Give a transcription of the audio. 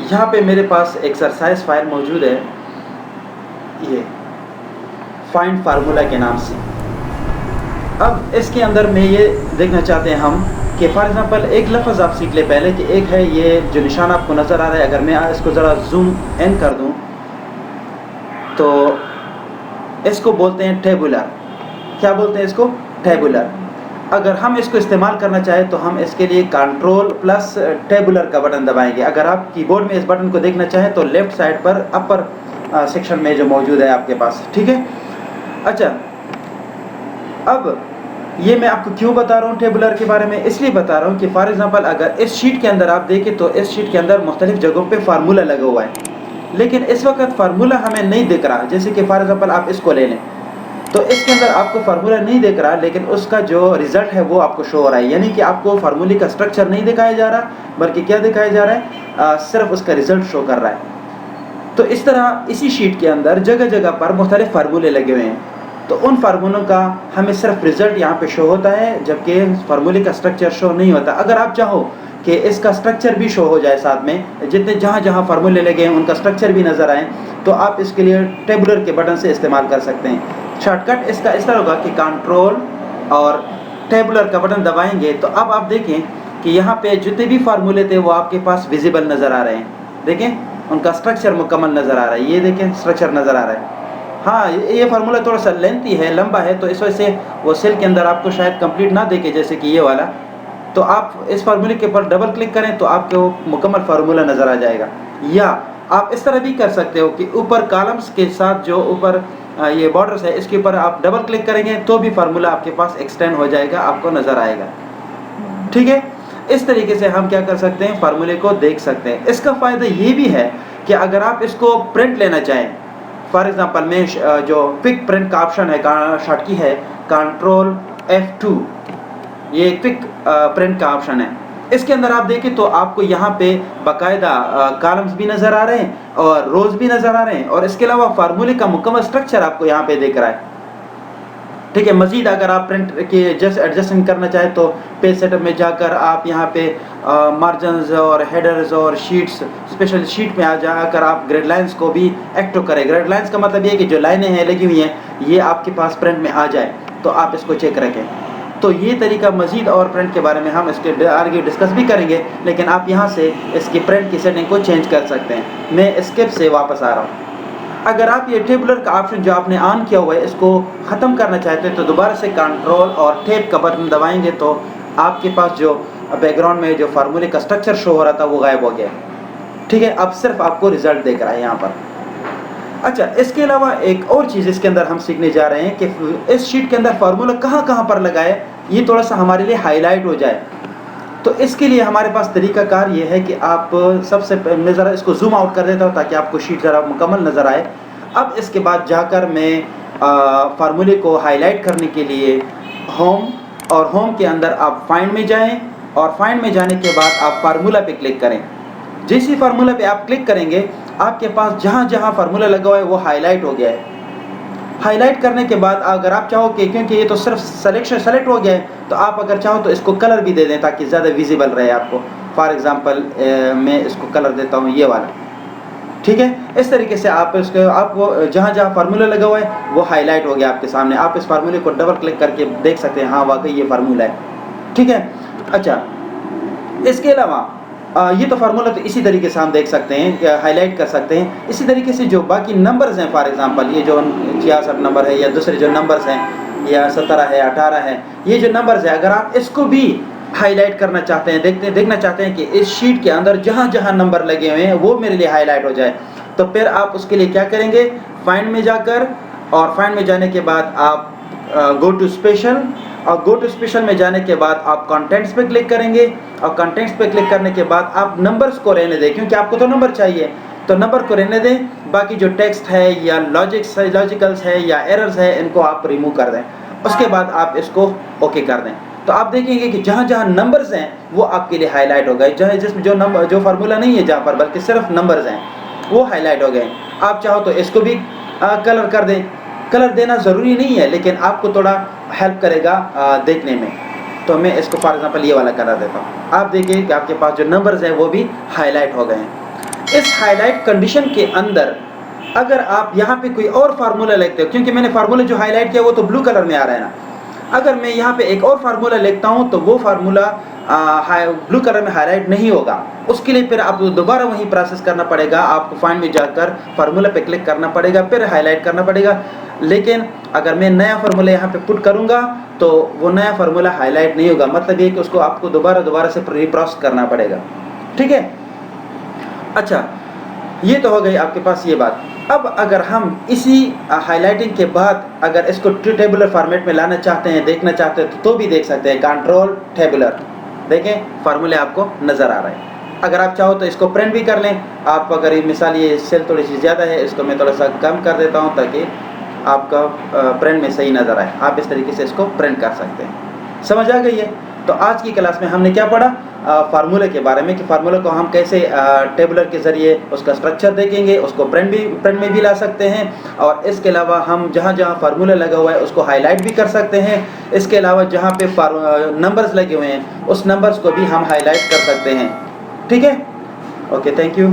यहाँ पे मेरे पास एक्सरसाइज फाइल मौजूद है, ये फाइंड फार्मूला के नाम से। अब इसके अंदर में ये देखना चाहते हैं हम कि फॉर एग्ज़ाम्पल एक लफ्ज़ आप सीख ले पहले कि एक है ये जो निशान आपको नज़र आ रहा है, अगर मैं इसको ज़रा जूम इन कर दूं तो इसको बोलते हैं टेबुलर। क्या बोलते हैं इसको? टेबुलर। अगर हम इसको इस्तेमाल करना चाहें तो हम इसके लिए कंट्रोल प्लस टेबुलर का बटन दबाएंगे। अगर आप कीबोर्ड में इस बटन को देखना चाहें तो लेफ़्ट साइड पर अपर सेक्शन में जो मौजूद है आपके पास, ठीक है। अच्छा, अब ये मैं आपको क्यों बता रहा हूँ टेबुलर के बारे में? इसलिए बता रहा हूँ कि फॉर एग्ज़ाम्पल अगर इस शीट के अंदर आप देखें तो इस शीट के अंदर मुख्तलिफ़ जगहों पे फार्मूला लगा हुआ है, लेकिन इस वक्त फार्मूला हमें नहीं दिख रहा। जैसे कि फॉर एग्ज़ाम्पल आप इसको ले लें तो इसके अंदर आपको फार्मूला नहीं दिख रहा, लेकिन उसका जो रिज़ल्ट है वो आपको शो हो रहा है। यानी कि आपको फार्मूले का स्ट्रक्चर नहीं दिखाया जा रहा, बल्कि क्या दिखाया जा रहा है? सिर्फ उसका रिज़ल्ट शो कर रहा है। तो इस तरह इसी शीट के अंदर जगह जगह पर मुख्तलिफ़ फार्मूले लगे हुए हैं, तो उन फार्मूलों का हमें सिर्फ रिज़ल्ट यहाँ पे शो होता है, जबकि फार्मूले का स्ट्रक्चर शो नहीं होता। अगर आप चाहो कि इसका स्ट्रक्चर भी शो हो जाए साथ में, जितने जहाँ जहाँ फार्मूले लगे हैं उनका स्ट्रक्चर भी नज़र आए, तो आप इसके लिए टेबुलर के बटन से इस्तेमाल कर सकते हैं। शॉर्टकट इसका इस तरह होगा कि कंट्रोल और टेबुलर का बटन दबाएंगे तो अब आप देखें कि यहाँ पे जितने भी फार्मूले थे वो आपके पास विजिबल नज़र आ रहे हैं। देखें उनका स्ट्रक्चर मुकम्मल नज़र आ रहा है। ये देखें स्ट्रक्चर नज़र आ रहा है। हाँ, ये फार्मूला थोड़ा सा लेंथी है, लंबा है, तो इस वजह से वो सेल के अंदर आपको शायद कंप्लीट ना देखे, जैसे कि ये वाला। तो आप इस फार्मूले के ऊपर डबल क्लिक करें तो आपको मुकम्मल फार्मूला नज़र आ जाएगा। या आप इस तरह भी कर सकते हो कि ऊपर कॉलम्स के साथ जो ऊपर ये बॉर्डर्स है इसके ऊपर आप डबल क्लिक करेंगे तो भी फार्मूला आपके पास एक्सटेंड हो जाएगा, आपको नज़र आएगा। ठीक है, इस तरीके से हम क्या कर सकते हैं? फार्मूले को देख सकते हैं। इसका फ़ायदा ये भी है कि अगर आप इसको प्रिंट लेना चाहें, फॉर एग्ज़ाम्पल मैं जो क्विक प्रिंट का ऑप्शन है, शॉर्टकी है कंट्रोल F2, ये क्विक प्रिंट का ऑप्शन है। इसके अंदर आप देखें तो आपको यहाँ पे बाकायदा कॉलम्स भी नज़र आ रहे हैं और रोज़ भी नज़र आ रहे हैं, और इसके अलावा फार्मूले का मुकम्मल स्ट्रक्चर आपको यहाँ पे दिख रहा है। ठीक है, मज़ीद अगर आप प्रिंट के जस्ट एडजस्टमेंट करना चाहें तो पेज सेटअप में जाकर आप यहाँ पे मार्जिन्स और हेडर्स और शीट्स, स्पेशल शीट में आ जाकर आप ग्रेड लाइंस को भी एक्टिव करें। ग्रेड लाइंस का मतलब ये है कि जो लाइनें हैं लगी हुई हैं ये आपके पास प्रिंट में आ जाए, तो आप इसको चेक रखें। तो ये तरीका मज़ीद और प्रिंट के बारे में हम इसके आगे डिस्कस भी करेंगे, लेकिन आप यहाँ से इसकी प्रिंट की सेटिंग को चेंज कर सकते हैं। मैं स्किप से वापस आ रहा हूँ। अगर आप ये टेबुलर का ऑप्शन जो आपने ऑन किया हुआ है इसको ख़त्म करना चाहते हैं तो दोबारा से कंट्रोल और टैब का बटन दबाएंगे तो आपके पास जो बैकग्राउंड में जो फार्मूले का स्ट्रक्चर शो हो रहा था वो गायब हो गया। ठीक है, अब सिर्फ आपको रिजल्ट देख रहा है यहाँ पर। अच्छा, इसके अलावा एक और चीज़ इसके अंदर हम सीखने जा रहे हैं कि इस शीट के अंदर फार्मूला कहाँ कहाँ पर लगाए, ये थोड़ा सा हमारे लिए हाईलाइट हो जाए। तो इसके लिए हमारे पास तरीकाकार ये है कि आप सबसे मैं ज़रा इसको जूम आउट कर देता हूँ ताकि आपको शीट ज़रा मुकम्मल नज़र आए। अब इसके बाद जाकर मैं फार्मूले को हाईलाइट करने के लिए होम, और होम के अंदर आप फाइंड में जाएं, और फाइंड में जाने के बाद आप फार्मूला पे क्लिक करें। जिस ही फार्मूला पे आप क्लिक करेंगे आपके पास जहाँ जहाँ फार्मूला लगा हुआ है वो हाईलाइट हो गया है। हाईलाइट करने के बाद अगर आप चाहो कि, क्योंकि ये तो सिर्फ सेलेक्ट हो गया है, तो आप अगर चाहो तो इसको कलर भी दे दें ताकि ज़्यादा विजिबल रहे आपको। फॉर एग्ज़ाम्पल मैं इसको कलर देता हूँ ये वाला। ठीक है, इस तरीके से आप इसको आपको जहाँ जहाँ फार्मूला लगा हुआ है वो हाईलाइट हो गया आपके सामने। आप इस फार्मूले को डबल क्लिक करके देख सकते हैं, हाँ वाकई ये फार्मूला है। ठीक है, अच्छा, इसके अलावा ये तो फार्मूला तो इसी तरीके से हम देख सकते हैं, हाईलाइट कर सकते हैं। इसी तरीके से जो बाकी नंबर्स हैं, फॉर एग्ज़ाम्पल ये जो 66 नंबर है या दूसरे जो नंबर्स हैं या 17 है 18 है, ये जो नंबर्स है अगर आप इसको भी हाईलाइट करना चाहते हैं, देखना चाहते हैं कि इस शीट के अंदर जहाँ जहाँ नंबर लगे हुए हैं वो मेरे लिए हाईलाइट हो जाए, तो फिर आप उसके लिए क्या करेंगे? फाइंड में जाकर, और फाइंड में जाने के बाद आप गो टू स्पेशल, और गो टू स्पेशल में जाने के बाद आप कंटेंट्स पे क्लिक करेंगे, और कंटेंट्स पे क्लिक करने के बाद आप नंबर्स को रहने दें, क्योंकि आपको तो नंबर चाहिए, तो नंबर को रहने दें। बाकी जो टेक्स्ट है या लॉजिकल्स है या एरर्स है इनको आप रिमूव कर दें। उसके बाद आप इसको ओके कर दें, तो आप देखेंगे कि जहाँ जहाँ नंबर्स हैं वो आपके लिए हाईलाइट हो गए। जहाँ जिसमें जो फार्मूला नहीं है जहाँ पर, बल्कि सिर्फ नंबर्स हैं वो हाईलाइट हो गए। आप चाहो तो इसको भी कलर कर दें। कलर देना ज़रूरी नहीं है, लेकिन आपको थोड़ा हेल्प करेगा देखने में। तो मैं इसको फॉर एग्ज़ाम्पल ये वाला कलर देता हूँ। आप देखिए कि आपके पास जो नंबर्स हैं वो भी हाईलाइट हो गए हैं। इस हाईलाइट कंडीशन के अंदर अगर आप यहाँ पे कोई और फार्मूला लिखते हो, क्योंकि मैंने फार्मूला जो हाईलाइट किया वो तो ब्लू कलर में आ रहा है ना, अगर मैं यहाँ पे एक और फार्मूला लिखता हूँ तो वो फार्मूला ब्लू कलर में हाईलाइट नहीं होगा। उसके लिए फिर आपको दोबारा वही प्रोसेस करना पड़ेगा, आपको फाइंड में जाकर फार्मूला पे क्लिक करना पड़ेगा, फिर हाईलाइट करना पड़ेगा। लेकिन अगर मैं नया फार्मूला यहाँ पे पुट करूँगा तो वो नया फार्मूला हाईलाइट नहीं होगा, मतलब ये कि उसको आपको दोबारा से रिप्रोसेस करना पड़ेगा। ठीक है, अच्छा ये तो हो गई आपके पास ये बात। अब अगर हम इसी हाईलाइटिंग के बाद अगर इसको टेबुलर फॉर्मेट में लाना चाहते हैं, देखना चाहते हैं तो भी देख सकते हैं। कंट्रोल टेबुलर, देखें फार्मूले आपको नज़र आ रहे हैं। अगर आप चाहो तो इसको प्रिंट भी कर लें। आप अगर ये मिसाल ये सेल थोड़ी सी ज़्यादा है, इसको मैं थोड़ा सा कम कर देता हूँ ताकि आपका प्रिंट में सही नज़र आए। आप इस तरीके से इसको प्रिंट कर सकते हैं। समझ आ गई है? तो आज की क्लास में हमने क्या पढ़ा? फार्मूले के बारे में कि फार्मूले को हम कैसे टेबुलर के ज़रिए उसका स्ट्रक्चर देखेंगे, उसको प्रिंट में भी ला सकते हैं, और इसके अलावा हम जहाँ जहाँ फार्मूला लगा हुआ है उसको हाईलाइट भी कर सकते हैं। इसके अलावा जहाँ पे नंबर्स लगे हुए हैं उस नंबर्स को भी हम हाईलाइट कर सकते हैं। ठीक है, ओके, थैंक यू।